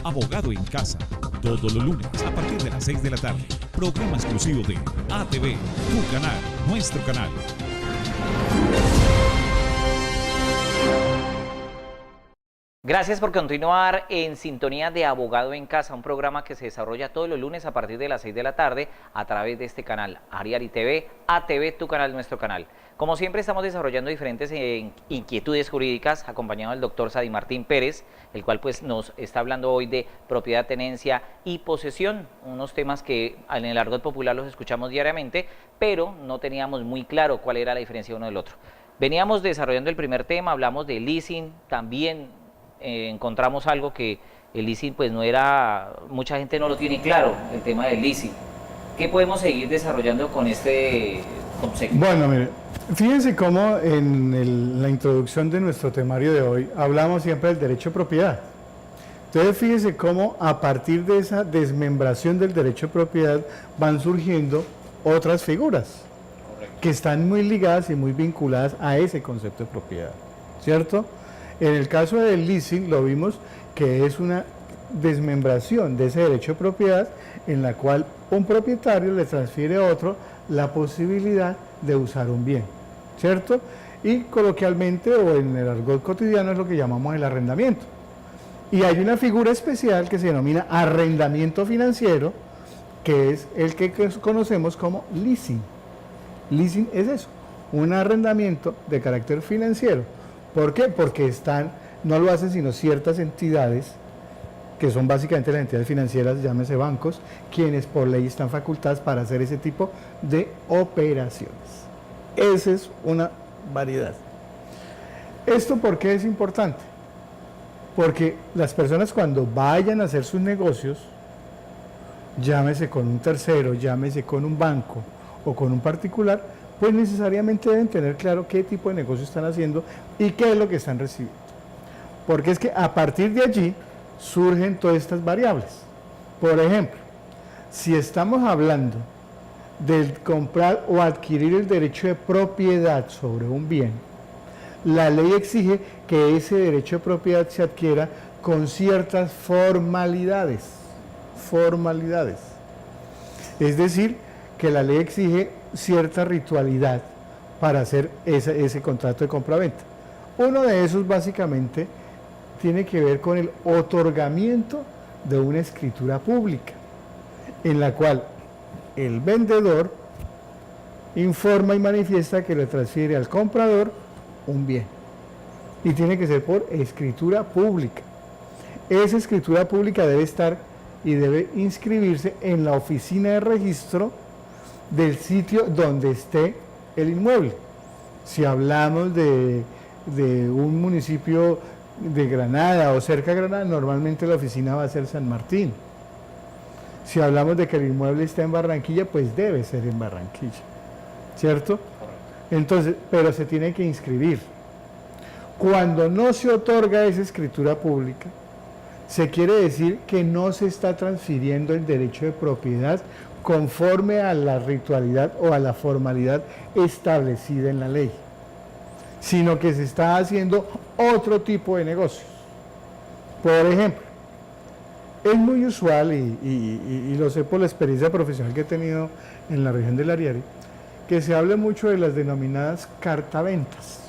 Abogado en Casa, todos los lunes a partir de las 6 de la tarde. Programa exclusivo de ATV, tu canal, nuestro canal. Gracias por continuar en sintonía de Abogado en Casa, un programa que se desarrolla todos los lunes a partir de las 6 de la tarde a través de este canal, Ariari TV, ATV, tu canal, nuestro canal. Como siempre estamos desarrollando diferentes inquietudes jurídicas acompañado del doctor Sadi Martín Pérez, el cual pues nos está hablando hoy de propiedad, tenencia y posesión, unos temas que en el argot popular los escuchamos diariamente, pero no teníamos muy claro cuál era la diferencia uno del otro. Veníamos desarrollando el primer tema, hablamos de leasing, también encontramos algo que el leasing pues no era, mucha gente no lo tiene claro, el tema del leasing. ¿Qué podemos seguir desarrollando con este concepto? Bueno, mire, fíjense cómo en la introducción de nuestro temario de hoy hablamos siempre del derecho de propiedad. Entonces fíjense cómo a partir de esa desmembración del derecho de propiedad van surgiendo otras figuras. Correcto. Que están muy ligadas y muy vinculadas a ese concepto de propiedad, ¿cierto? En el caso del leasing lo vimos que es una desmembración de ese derecho de propiedad en la cual un propietario le transfiere a otro la posibilidad de usar un bien, ¿cierto? Y coloquialmente o en el argot cotidiano es lo que llamamos el arrendamiento. Y hay una figura especial que se denomina arrendamiento financiero, que es el que conocemos como leasing. Leasing es eso, un arrendamiento de carácter financiero. ¿Por qué? Porque no lo hacen sino ciertas entidades, que son básicamente las entidades financieras, llámese bancos, quienes por ley están facultadas para hacer ese tipo de operaciones. Esa es una variedad. ¿Esto por qué es importante? Porque las personas cuando vayan a hacer sus negocios, llámese con un tercero, llámese con un banco o con un particular, pues necesariamente deben tener claro qué tipo de negocio están haciendo y qué es lo que están recibiendo. Porque es que a partir de allí surgen todas estas variables. Por ejemplo, si estamos hablando de comprar o adquirir el derecho de propiedad sobre un bien, la ley exige que ese derecho de propiedad se adquiera con ciertas formalidades. Formalidades. Es decir, que la ley exige cierta ritualidad para hacer ese contrato de compra-venta. Uno de esos básicamente tiene que ver con el otorgamiento de una escritura pública, en la cual el vendedor informa y manifiesta que le transfiere al comprador un bien. Y tiene que ser por escritura pública. Esa escritura pública debe estar y debe inscribirse en la oficina de registro del sitio donde esté el inmueble. Si hablamos de un municipio de Granada o cerca de Granada, normalmente la oficina va a ser San Martín. Si hablamos de que el inmueble está en Barranquilla, pues debe ser en Barranquilla, ¿cierto? Entonces, pero se tiene que inscribir. Cuando no se otorga esa escritura pública, se quiere decir que no se está transfiriendo el derecho de propiedad conforme a la ritualidad o a la formalidad establecida en la ley, sino que se está haciendo otro tipo de negocios. Por ejemplo, es muy usual, y lo sé por la experiencia profesional que he tenido en la región del Ariari, que se hable mucho de las denominadas cartaventas.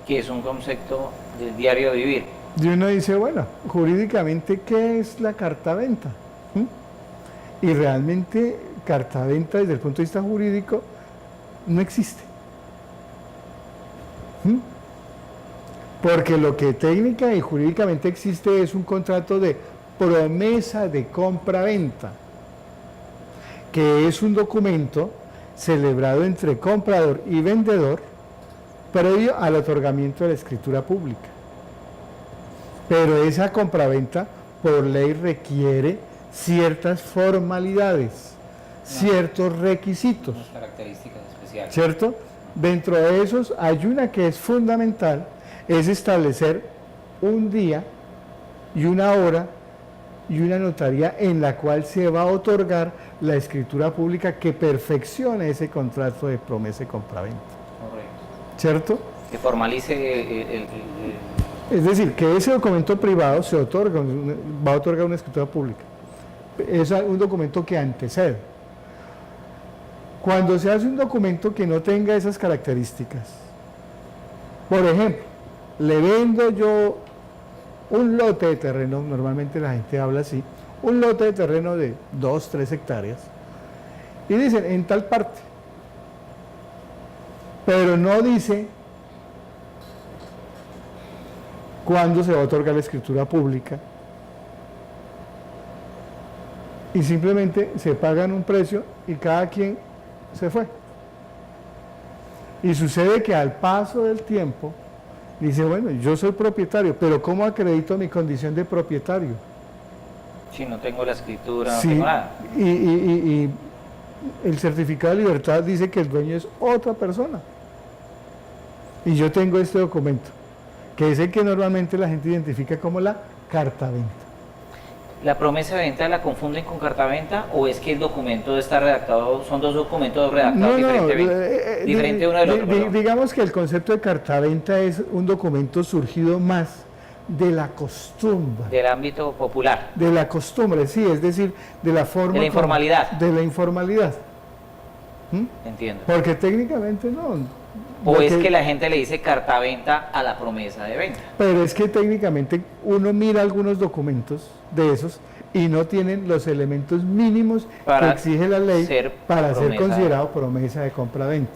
Que es un concepto del diario vivir. Y uno dice, bueno, jurídicamente, ¿qué es la cartaventa? Y realmente cartaventa desde el punto de vista jurídico no existe. Porque lo que técnica y jurídicamente existe es un contrato de promesa de compra-venta, que es un documento celebrado entre comprador y vendedor previo al otorgamiento de la escritura pública. Pero esa compraventa por ley requiere ciertas formalidades, ciertos requisitos, unas características especiales, ¿cierto? Dentro de esos hay una que es fundamental, es establecer un día y una hora y una notaría en la cual se va a otorgar la escritura pública que perfeccione ese contrato de promesa y compraventa. Correcto. ¿Cierto? Que formalice Es decir, que ese documento privado se otorga, va a otorgar una escritura pública. Es un documento que antecede. Cuando se hace un documento que no tenga esas características, por ejemplo, le vendo yo un lote de terreno, normalmente la gente habla así, un lote de terreno de 2, 3 hectáreas, y dicen en tal parte, pero no dice cuándo se va a otorgar la escritura pública, y simplemente se pagan un precio y cada quien se fue. Y sucede que al paso del tiempo dice, bueno, yo soy propietario, pero ¿cómo acredito mi condición de propietario? Si no tengo la escritura, Sí, no tengo nada. y el certificado de libertad dice que el dueño es otra persona. Y yo tengo este documento, que es el que normalmente la gente identifica como la carta-venta. ¿La promesa de venta la confunden con carta-venta o es que el documento está redactado, son dos documentos redactados diferentemente? Diferente uno del otro, perdón. Digamos que el concepto de carta-venta es un documento surgido más de la costumbre. Del ámbito popular. De la costumbre, sí, es decir, de la forma... De la informalidad. De la informalidad. Entiendo. Porque técnicamente no. O es Porque- que la gente le dice carta-venta a la promesa de venta. Pero es que técnicamente uno mira algunos documentos de esos y no tienen los elementos mínimos Para que exige la ley ser para ser promesa. considerado promesa de compra-venta.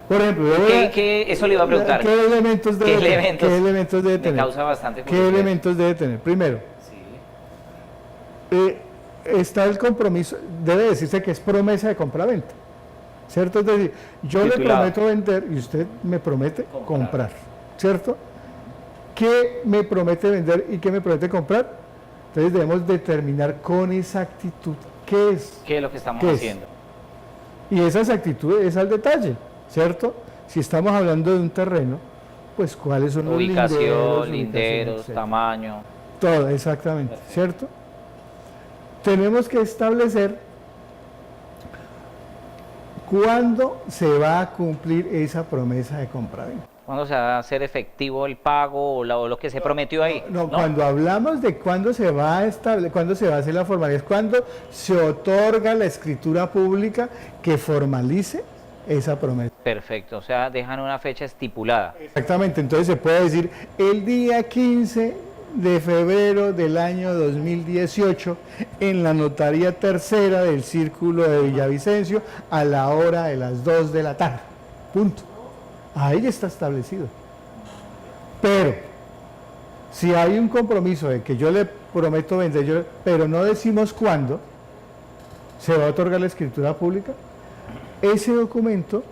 Por ejemplo, yo voy a- Eso le iba a preguntar. ¿Qué elementos debe ¿Qué tener? elementos? ¿Qué elementos debe Me tener? causa bastante ¿Qué curiosidad. elementos debe tener? Primero, Sí. está el compromiso, debe decirse que es promesa de compra-venta, ¿cierto? Es decir, yo le Titulado. prometo vender y usted me promete comprar, ¿cierto? ¿Qué me promete vender y qué me promete comprar? Entonces debemos determinar con exactitud qué es. ¿Qué es lo que estamos ¿Qué es? haciendo? Y esa exactitud es al detalle, ¿cierto? Si estamos hablando de un terreno, pues cuáles son los Ubicación, linderos, linderos, etcétera. tamaño. Todo, exactamente, ¿cierto? Tenemos que establecer cuándo se va a cumplir esa promesa de compra-venta. ¿Cuándo se va a hacer efectivo el pago o lo que se prometió ahí? No, cuando hablamos de cuándo se va a cuándo se va a hacer la formalidad, es cuando se otorga la escritura pública que formalice esa promesa. Perfecto, o sea, dejan una fecha estipulada. Exactamente, entonces se puede decir el día 15 de febrero del año 2018 en la notaría tercera del Círculo de Villavicencio a la hora de las 2 de la tarde. Punto. Ahí ya está establecido. Pero si hay un compromiso de que yo le prometo vender, pero no decimos cuándo se va a otorgar la escritura pública, ese documento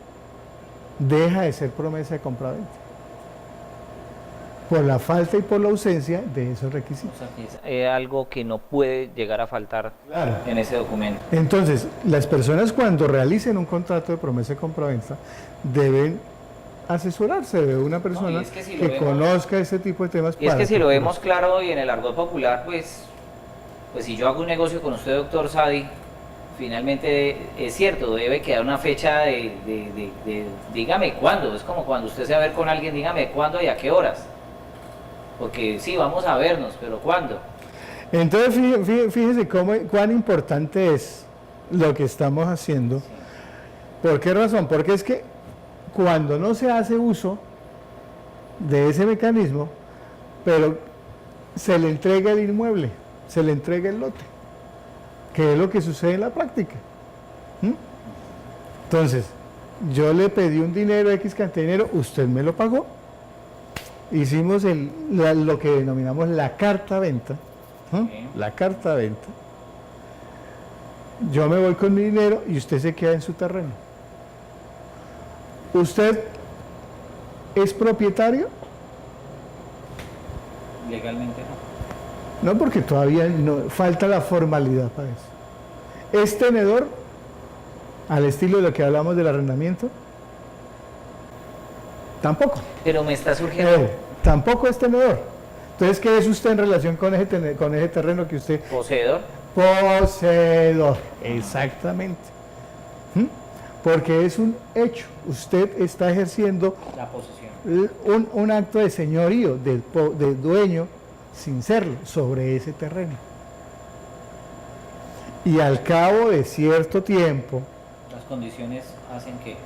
deja de ser promesa de compra-venta por la falta y por la ausencia de esos requisitos. O sea, que es algo que no puede llegar a faltar Claro. en ese documento. Entonces, las personas cuando realicen un contrato de promesa de compra-venta deben asesorarse de una persona es que si lo que vemos- conozca ese tipo de temas. Y es para que si lo que- vemos claro y en el argot popular, pues si yo hago un negocio con usted, doctor Sadi, finalmente es cierto, debe quedar una fecha de dígame cuándo. Es como cuando usted se va a ver con alguien, dígame cuándo y a qué horas. Porque sí, vamos a vernos, pero ¿cuándo? Entonces, fíjese cuán importante es lo que estamos haciendo. ¿Por qué razón? Porque es que cuando no se hace uso de ese mecanismo, pero se le entrega el inmueble, se le entrega el lote, que es lo que sucede en la práctica. ¿Mm? Entonces, yo le pedí un dinero, X cantidad de dinero, usted me lo pagó, hicimos lo que denominamos la carta-venta, ¿no? Sí. La carta-venta. Yo me voy con mi dinero y usted se queda en su terreno. ¿Usted es propietario? Legalmente no. No, porque todavía no, falta la formalidad para eso. ¿Es tenedor? Al estilo de lo que hablamos del arrendamiento. Tampoco. Pero me está surgiendo Tampoco es tenedor. Entonces, ¿qué es usted en relación con ese terreno que usted... poseedor. Poseedor. Exactamente. ¿Mm? Porque es un hecho. Usted está ejerciendo La posesión. un acto de señorío, de dueño, sin serlo, sobre ese terreno. Y al cabo de cierto tiempo, Las condiciones hacen que...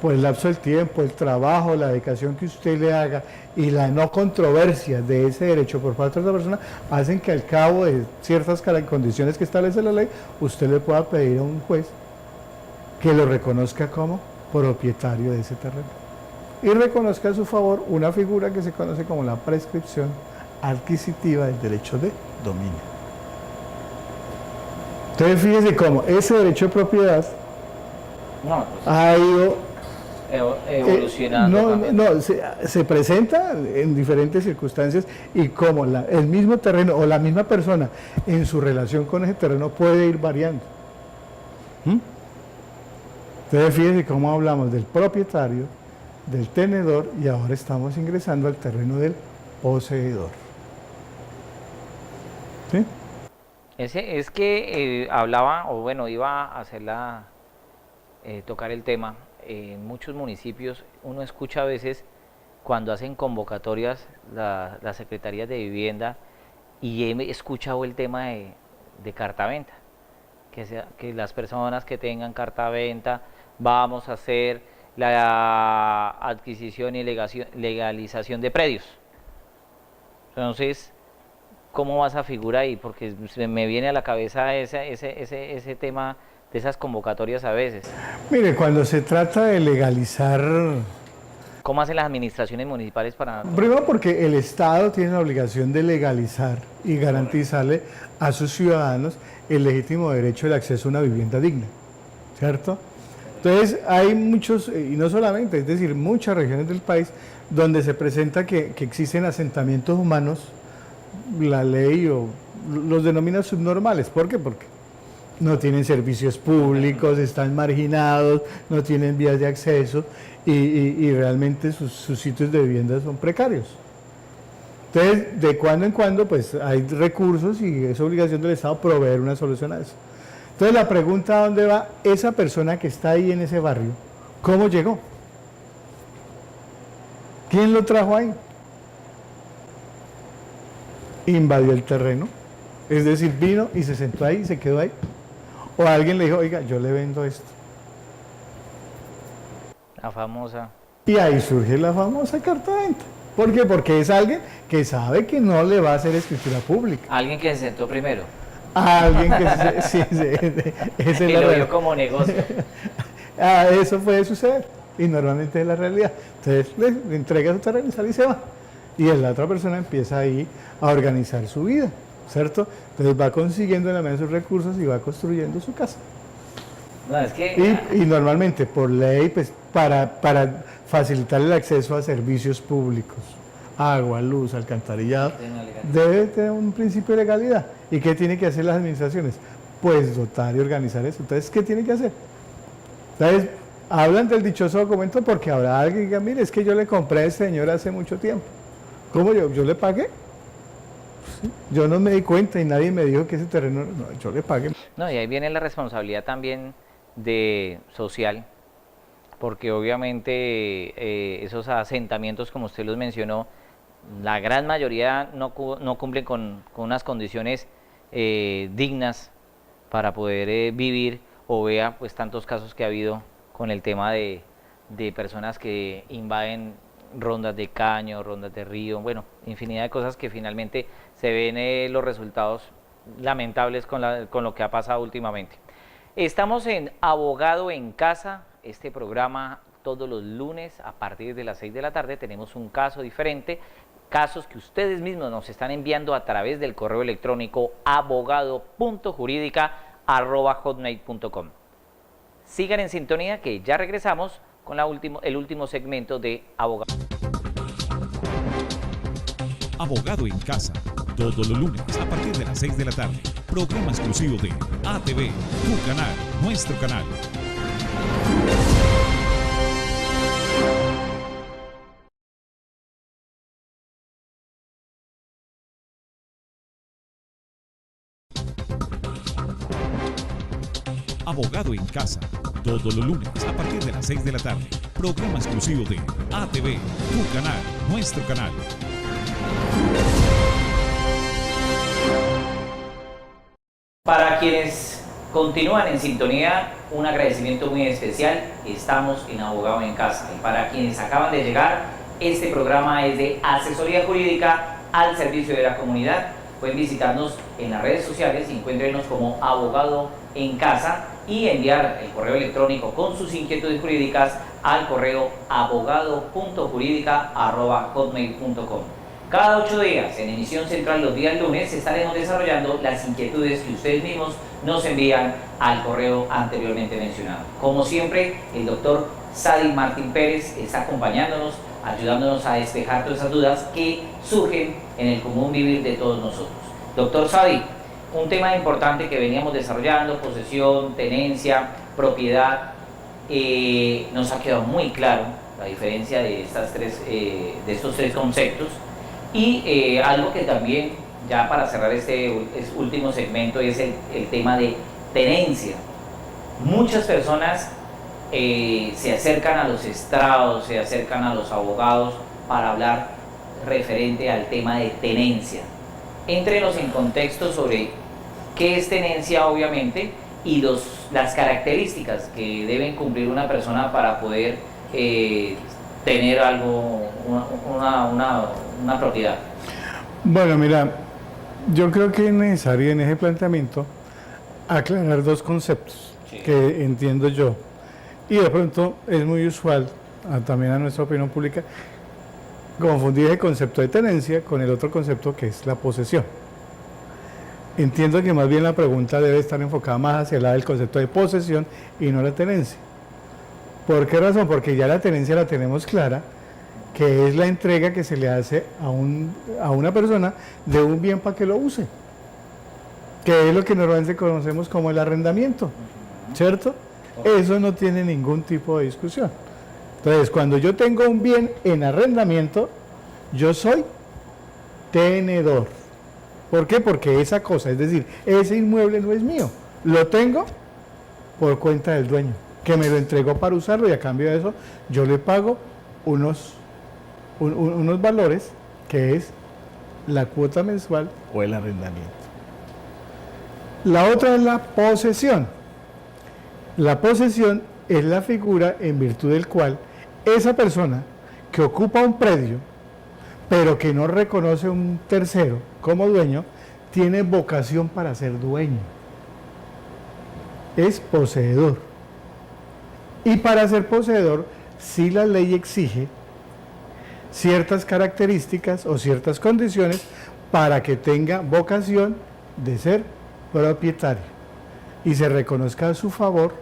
por el lapso del tiempo, el trabajo, la dedicación que usted le haga y la no controversia de ese derecho por parte de otra persona, hacen que al cabo de ciertas condiciones que establece la ley, usted le pueda pedir a un juez que lo reconozca como propietario de ese terreno y reconozca a su favor una figura que se conoce como la prescripción adquisitiva del derecho de dominio. Entonces fíjese cómo ese derecho de propiedad ha ido evolucionando. Se presenta en diferentes circunstancias y como el mismo terreno o la misma persona en su relación con ese terreno puede ir variando. Entonces fíjese cómo hablamos del propietario, del tenedor y ahora estamos ingresando al terreno del poseedor. ¿Sí? Es que hablaba, o bueno, iba a hacerla, tocar el tema. En muchos municipios uno escucha a veces cuando hacen convocatorias las secretarías de vivienda y he escuchado el tema de cartaventa, que las personas que tengan cartaventa vamos a hacer la adquisición y legalización de predios. Entonces, ¿cómo va esa figura ahí? Porque se me viene a la cabeza ese tema de esas convocatorias a veces. Mire, cuando se trata de legalizar... ¿Cómo hacen las administraciones municipales para...? Primero porque el Estado tiene la obligación de legalizar y garantizarle a sus ciudadanos el legítimo derecho del acceso a una vivienda digna, ¿cierto? Entonces hay muchos, y no solamente, es decir, muchas regiones del país donde se presenta que existen asentamientos humanos, la ley los denomina subnormales. ¿Por qué? Porque no tienen servicios públicos, están marginados, no tienen vías de acceso y realmente sus sitios de vivienda son precarios. Entonces, de cuando en cuando, pues hay recursos y es obligación del Estado proveer una solución a eso. Entonces, la pregunta, ¿a dónde va esa persona que está ahí en ese barrio? ¿Cómo llegó? ¿Quién lo trajo ahí? Invadió el terreno, es decir, vino y se sentó ahí y se quedó ahí. O alguien le dijo, oiga, yo le vendo esto. La famosa. Y ahí surge la famosa carta-venta. ¿Por qué? Porque es alguien que sabe que no le va a hacer escritura pública. Alguien que se sentó primero. Alguien que sí, esa es y la lo vio realidad. como negocio. Eso puede suceder y normalmente es la realidad. Entonces le entrega su terreno y sale y se va. Y la otra persona empieza ahí a organizar su vida, ¿cierto? Entonces va consiguiendo en la medida de sus recursos y va construyendo su casa. No, es que... Y normalmente por ley, pues para facilitar el acceso a servicios públicos, agua, luz, alcantarillado, debe tener un principio de legalidad. ¿Y qué tienen que hacer las administraciones? Pues dotar y organizar eso. Entonces, ¿qué tienen que hacer? Entonces, hablan del dichoso documento porque habrá alguien que diga, mire, es que yo le compré a este señor hace mucho tiempo. ¿Cómo yo le pagué? Sí, yo no me di cuenta y nadie me dijo que ese terreno, no, yo le pagué. No, y ahí viene la responsabilidad también de social, porque obviamente esos asentamientos, como usted los mencionó, la gran mayoría no cumplen con unas condiciones dignas para poder vivir, o vea pues tantos casos que ha habido con el tema de personas que invaden rondas de caño, rondas de río, bueno, infinidad de cosas que finalmente se ven los resultados lamentables con lo que ha pasado últimamente. Estamos en Abogado en Casa, este programa todos los lunes a partir de las 6 de la tarde tenemos un caso diferente, casos que ustedes mismos nos están enviando a través del correo electrónico abogado.juridica@hotmail.com. Sigan en sintonía que ya regresamos con el último segmento de Abogado. Abogado en Casa, todos los lunes a partir de las 6 de la tarde. Programa exclusivo de ATV, tu canal, nuestro canal. Abogado en Casa, todos los lunes a partir de las 6 de la tarde. Programa exclusivo de ATV, tu canal, nuestro canal. Para quienes continúan en sintonía, un agradecimiento muy especial. Estamos en Abogado en Casa. Y para quienes acaban de llegar, este programa es de asesoría jurídica al servicio de la comunidad. Pueden visitarnos en las redes sociales y encuéntrenos como Abogado en Casa y enviar el correo electrónico con sus inquietudes jurídicas al correo abogado.jurídica@hotmail.com. Cada 8 días, en emisión central los días lunes, estaremos desarrollando las inquietudes que ustedes mismos nos envían al correo anteriormente mencionado. Como siempre, el doctor Sadi Martín Pérez está acompañándonos, ayudándonos a despejar todas esas dudas que surgen en el común vivir de todos nosotros. Doctor Sadi, un tema importante que veníamos desarrollando, posesión, tenencia, propiedad, nos ha quedado muy claro la diferencia de estos tres conceptos. Y algo que también, ya para cerrar este último segmento, es el tema de tenencia. Muchas personas se acercan a los estrados, se acercan a los abogados para hablar referente al tema de tenencia. Éntrenos en contexto sobre qué es tenencia, obviamente, y las características que deben cumplir una persona para poder tener algo, una propiedad. Bueno, mira, yo creo que es necesario en ese planteamiento aclarar dos conceptos que entiendo yo. Y de pronto es muy usual, también a nuestra opinión pública, confundir el concepto de tenencia con el otro concepto que es la posesión. Entiendo que más bien la pregunta debe estar enfocada más hacia el lado del concepto de posesión y no la tenencia. ¿Por qué razón? Porque ya la tenencia la tenemos clara, que es la entrega que se le hace a una persona de un bien para que lo use, que es lo que normalmente conocemos como el arrendamiento, ¿cierto? Eso no tiene ningún tipo de discusión. Entonces, cuando yo tengo un bien en arrendamiento, yo soy tenedor. ¿Por qué? Porque esa cosa, es decir, ese inmueble no es mío, lo tengo por cuenta del dueño, que me lo entregó para usarlo, y a cambio de eso yo le pago unos valores, que es la cuota mensual o el arrendamiento. La otra es la posesión. La posesión es la figura en virtud del cual esa persona que ocupa un predio, pero que no reconoce un tercero como dueño, tiene vocación para ser dueño. Es poseedor. Y para ser poseedor, sí la ley exige ciertas características o ciertas condiciones para que tenga vocación de ser propietario y se reconozca a su favor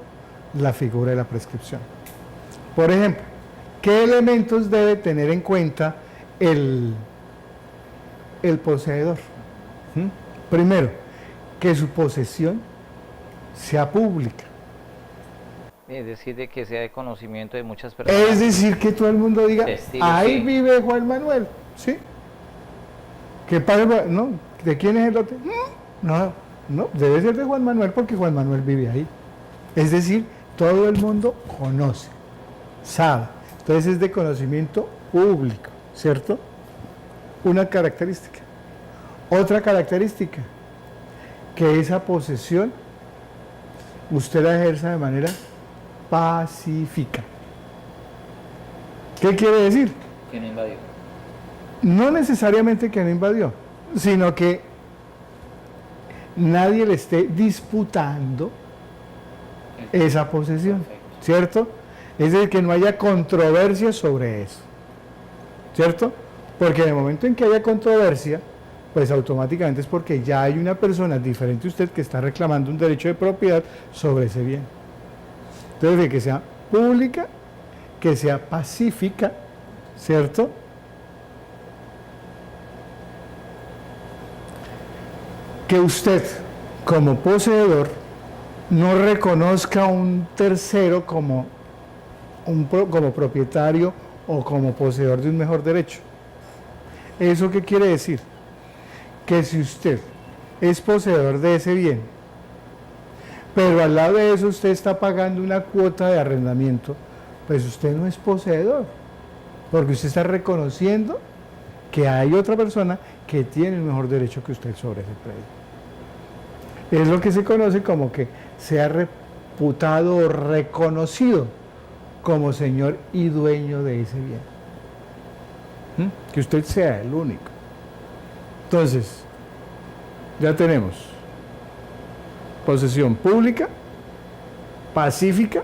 la figura de la prescripción. Por ejemplo, ¿qué elementos debe tener en cuenta el poseedor? Primero, que su posesión sea pública. Es decir, de que sea de conocimiento de muchas personas. Es decir, que todo el mundo diga, ahí vive Juan Manuel, ¿sí? ¿Qué pasa? ¿No? ¿De quién es el lote? No, debe ser de Juan Manuel porque Juan Manuel vive ahí. Es decir, todo el mundo conoce, sabe. Entonces es de conocimiento público, ¿cierto? Una característica. Otra característica, que esa posesión usted la ejerza de manera pacífica. ¿Qué quiere decir? Que no invadió. No necesariamente que no invadió, sino que nadie le esté disputando esa posesión, ¿cierto? Es decir, que no haya controversia sobre eso, ¿cierto? Porque en el momento en que haya controversia, pues automáticamente es porque ya hay una persona diferente a usted que está reclamando un derecho de propiedad sobre ese bien. Entonces, que sea pública, que sea pacífica, ¿cierto? Que usted, como poseedor, no reconozca a un tercero como propietario o como poseedor de un mejor derecho. ¿Eso qué quiere decir? Que si usted es poseedor de ese bien, pero al lado de eso usted está pagando una cuota de arrendamiento, pues usted no es poseedor, porque usted está reconociendo que hay otra persona que tiene el mejor derecho que usted sobre ese predio. Es lo que se conoce como que sea reputado o reconocido como señor y dueño de ese bien. Que usted sea el único. Entonces, ya tenemos posesión pública, pacífica,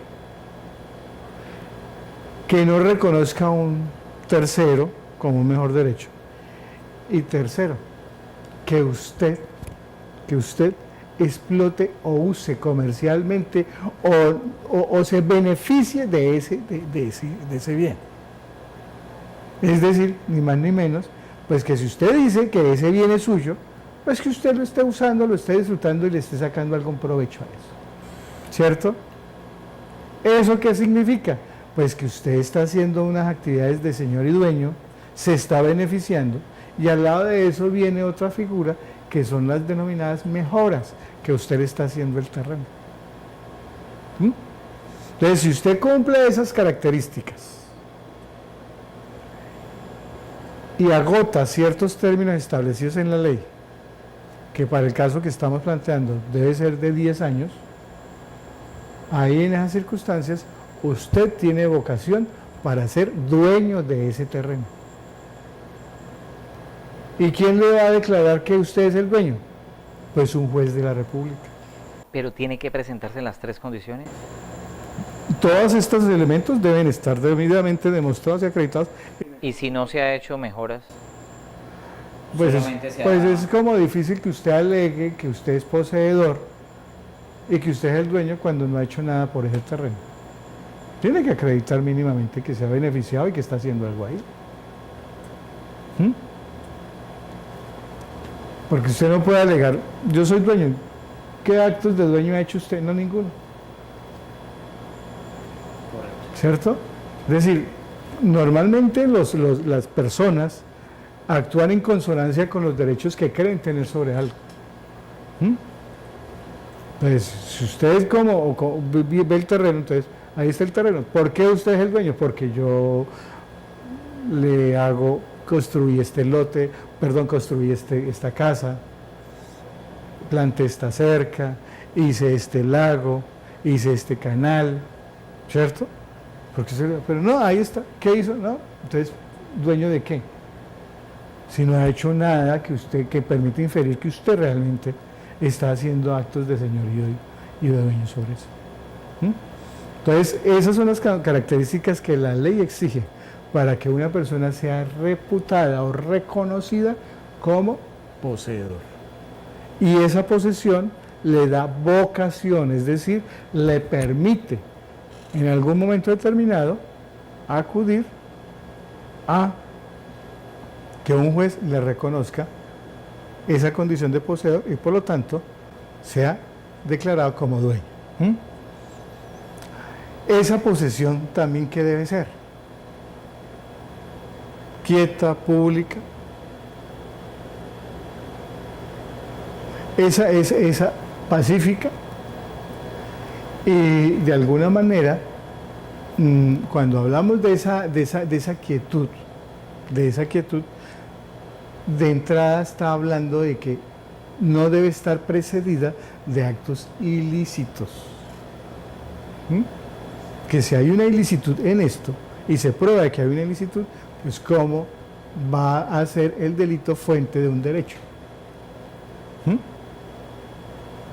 que no reconozca a un tercero como un mejor derecho. Y tercero, que usted explote o use comercialmente o se beneficie de ese bien. Es decir, ni más ni menos, pues que si usted dice que ese bien es suyo, pues que usted lo esté usando, lo esté disfrutando y le esté sacando algún provecho a eso. ¿Cierto? ¿Eso qué significa? Pues que usted está haciendo unas actividades de señor y dueño, se está beneficiando, y al lado de eso viene otra figura que son las denominadas mejoras que usted le está haciendo el terreno. Entonces, si usted cumple esas características y agota ciertos términos establecidos en la ley, que para el caso que estamos planteando debe ser de 10 años, ahí en esas circunstancias usted tiene vocación para ser dueño de ese terreno. ¿Y quién le va a declarar que usted es el dueño? Pues un juez de la República. Pero tiene que presentarse en las 3 condiciones. Todos estos elementos deben estar debidamente demostrados y acreditados. ¿Y si no se ha hecho mejoras? Pues es como difícil que usted alegue que usted es poseedor y que usted es el dueño cuando no ha hecho nada por ese terreno. Tiene que acreditar mínimamente que se ha beneficiado y que está haciendo algo ahí. Porque usted no puede alegar, yo soy dueño. ¿Qué actos de dueño ha hecho usted? No, ninguno. ¿Cierto? Es decir, normalmente las personas actúan en consonancia con los derechos que creen tener sobre algo. Pues si usted ve el terreno, entonces ahí está el terreno. ¿Por qué usted es el dueño? Porque yo construí este lote, construí esta casa, planté esta cerca, hice este lago, hice este canal, ¿cierto? Pero no, ahí está. ¿Qué hizo? No. Entonces, ¿dueño de qué? Si no ha hecho nada que permite inferir que usted realmente está haciendo actos de señorío y de dueño sobre eso. Entonces, esas son las características que la ley exige para que una persona sea reputada o reconocida como poseedor. Y esa posesión le da vocación, es decir, le permite en algún momento determinado acudir a que un juez le reconozca esa condición de poseedor y por lo tanto sea declarado como dueño. Esa posesión también, ¿qué debe ser? Quieta, pública. Esa pacífica. Y de alguna manera, cuando hablamos de esa quietud, de entrada está hablando de que no debe estar precedida de actos ilícitos. Que si hay una ilicitud en esto y se prueba que hay una ilicitud, pues cómo va a ser el delito fuente de un derecho.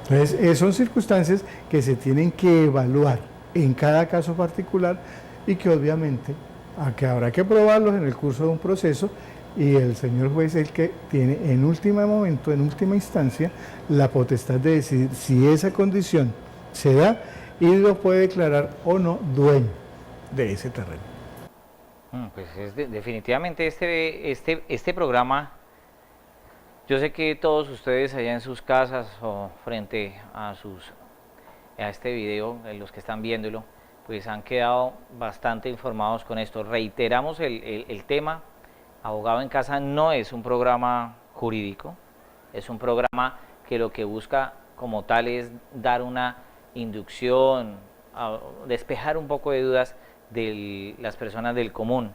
Entonces, son circunstancias que se tienen que evaluar en cada caso particular y que obviamente habrá que probarlos en el curso de un proceso y el señor juez es el que tiene en último momento, en última instancia, la potestad de decidir si esa condición se da y lo puede declarar o no dueño de ese terreno. Pues definitivamente este programa, yo sé que todos ustedes allá en sus casas o frente a este video, los que están viéndolo, pues han quedado bastante informados con esto. Reiteramos el tema, Abogado en Casa no es un programa jurídico, es un programa que lo que busca como tal es dar una inducción, a despejar un poco de dudas de las personas del común.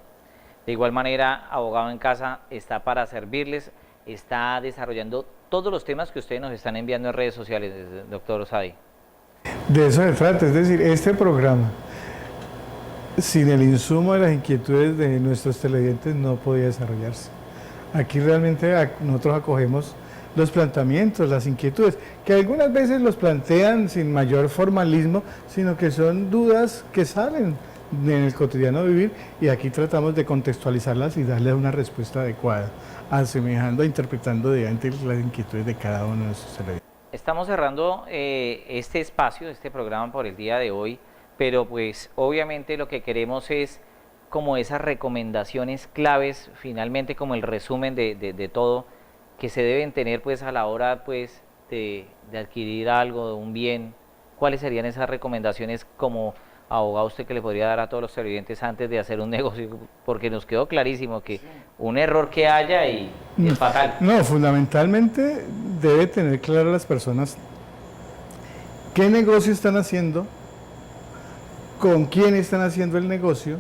De igual manera, Abogado en Casa está para servirles, está desarrollando todos los temas que ustedes nos están enviando en redes sociales, doctor Sadi. De eso se trata, es decir, este programa, sin el insumo de las inquietudes de nuestros televidentes, no podía desarrollarse. Aquí realmente nosotros acogemos los planteamientos, las inquietudes, que algunas veces los plantean sin mayor formalismo, sino que son dudas que salen en el cotidiano vivir, y aquí tratamos de contextualizarlas y darle una respuesta adecuada, asemejando, interpretando digamos las inquietudes de cada uno de nuestros televidentes. Estamos cerrando este espacio, este programa por el día de hoy, pero pues obviamente lo que queremos es como esas recomendaciones claves, finalmente como el resumen de todo que se deben tener pues a la hora pues de adquirir algo, de un bien. ¿Cuáles serían esas recomendaciones como abogado usted que le podría dar a todos los televidentes antes de hacer un negocio? Porque nos quedó clarísimo que un error que haya y es fatal. No, fundamentalmente debe tener claro las personas qué negocio están haciendo, con quién están haciendo el negocio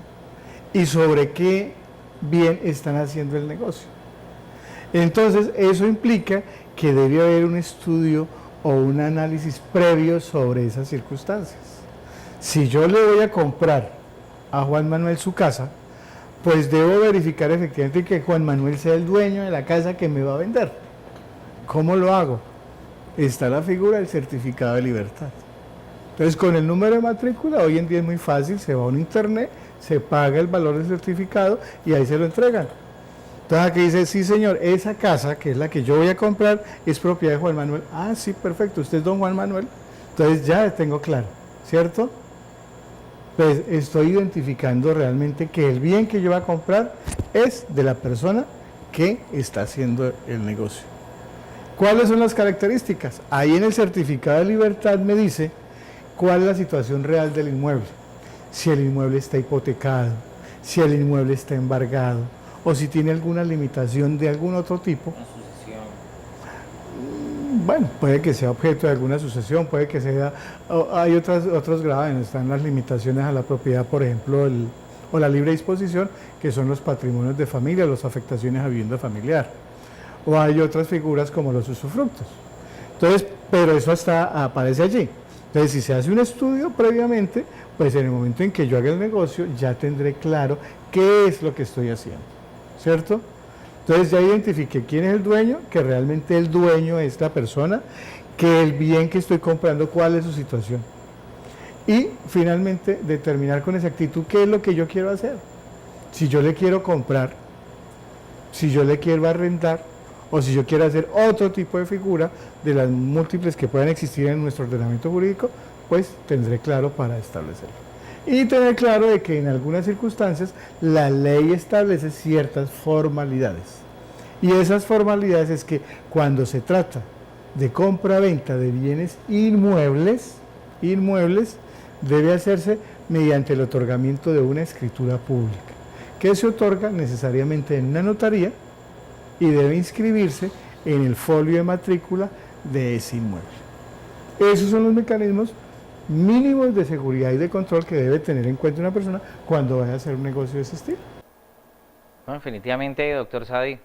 y sobre qué bien están haciendo el negocio. Entonces, eso implica que debe haber un estudio o un análisis previo sobre esas circunstancias. Si yo le voy a comprar a Juan Manuel su casa, pues debo verificar efectivamente que Juan Manuel sea el dueño de la casa que me va a vender. ¿Cómo lo hago? Está la figura del certificado de libertad. Entonces, con el número de matrícula, hoy en día es muy fácil, se va a un internet, se paga el valor del certificado y ahí se lo entregan. Entonces aquí dice, sí señor, esa casa, que es la que yo voy a comprar, es propiedad de Juan Manuel. Ah, sí, perfecto, usted es don Juan Manuel. Entonces ya tengo claro, ¿cierto? Pues estoy identificando realmente que el bien que yo voy a comprar es de la persona que está haciendo el negocio. ¿Cuáles son las características? Ahí en el certificado de libertad me dice cuál es la situación real del inmueble. Si el inmueble está hipotecado, si el inmueble está embargado, o si tiene alguna limitación de algún otro tipo. Una sucesión. Bueno, puede que sea objeto de alguna sucesión, puede que sea, hay otros gravámenes, están las limitaciones a la propiedad, por ejemplo, o la libre disposición, que son los patrimonios de familia, las afectaciones a vivienda familiar, o hay otras figuras como los usufructos. Entonces, pero eso aparece allí. Entonces, si se hace un estudio previamente, pues en el momento en que yo haga el negocio, ya tendré claro qué es lo que estoy haciendo, ¿cierto? Entonces ya identifiqué quién es el dueño, que realmente el dueño es la persona, que el bien que estoy comprando, cuál es su situación. Y finalmente determinar con exactitud qué es lo que yo quiero hacer. Si yo le quiero comprar, si yo le quiero arrendar, o si yo quiero hacer otro tipo de figura de las múltiples que puedan existir en nuestro ordenamiento jurídico, pues tendré claro para establecerlo. Y tener claro de que en algunas circunstancias la ley establece ciertas formalidades. Y esas formalidades es que cuando se trata de compra-venta de bienes inmuebles, debe hacerse mediante el otorgamiento de una escritura pública, que se otorga necesariamente en una notaría y debe inscribirse en el folio de matrícula de ese inmueble. Esos son los mecanismos mínimos de seguridad y de control que debe tener en cuenta una persona cuando vaya a hacer un negocio de ese estilo. Bueno, definitivamente, doctor Sadi,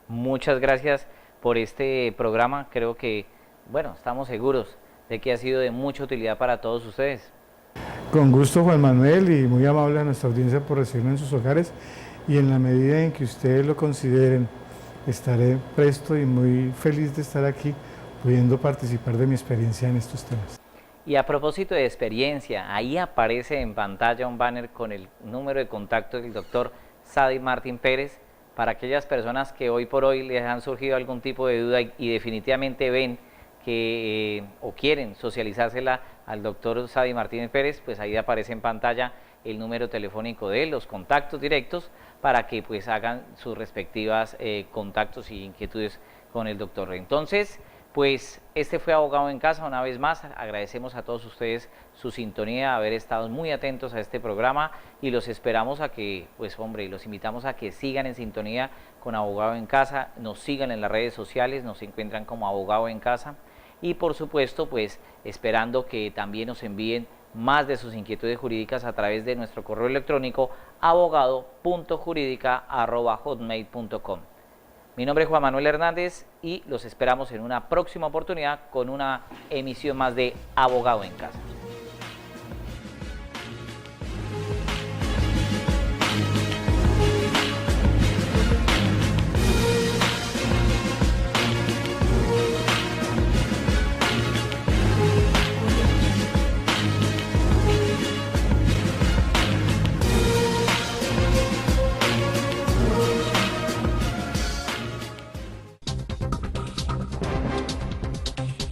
muchas gracias por este programa. Creo que, bueno, estamos seguros de que ha sido de mucha utilidad para todos ustedes. Con gusto, Juan Manuel, y muy amable a nuestra audiencia por recibirnos en sus hogares, y en la medida en que ustedes lo consideren, estaré presto y muy feliz de estar aquí pudiendo participar de mi experiencia en estos temas. Y a propósito de experiencia, ahí aparece en pantalla un banner con el número de contacto del doctor Sadi Martín Pérez para aquellas personas que hoy por hoy les han surgido algún tipo de duda y definitivamente ven que o quieren socializársela al doctor Sadi Martín Pérez, pues ahí aparece en pantalla el número telefónico de él, los contactos directos para que pues hagan sus respectivas contactos y inquietudes con el doctor. Entonces, pues este fue Abogado en Casa. Una vez más, agradecemos a todos ustedes su sintonía, haber estado muy atentos a este programa y los esperamos a que, pues hombre, los invitamos a que sigan en sintonía con Abogado en Casa, nos sigan en las redes sociales, nos encuentran como Abogado en Casa, y por supuesto pues esperando que también nos envíen más de sus inquietudes jurídicas a través de nuestro correo electrónico abogado.juridica@hotmail.com. Mi nombre es Juan Manuel Hernández y los esperamos en una próxima oportunidad con una emisión más de Abogado en Casa.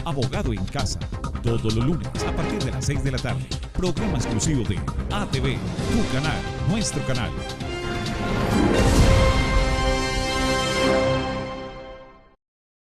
Abogado en Casa, todos los lunes a partir de las 6 de la tarde. Programa exclusivo de ATV, tu canal, nuestro canal.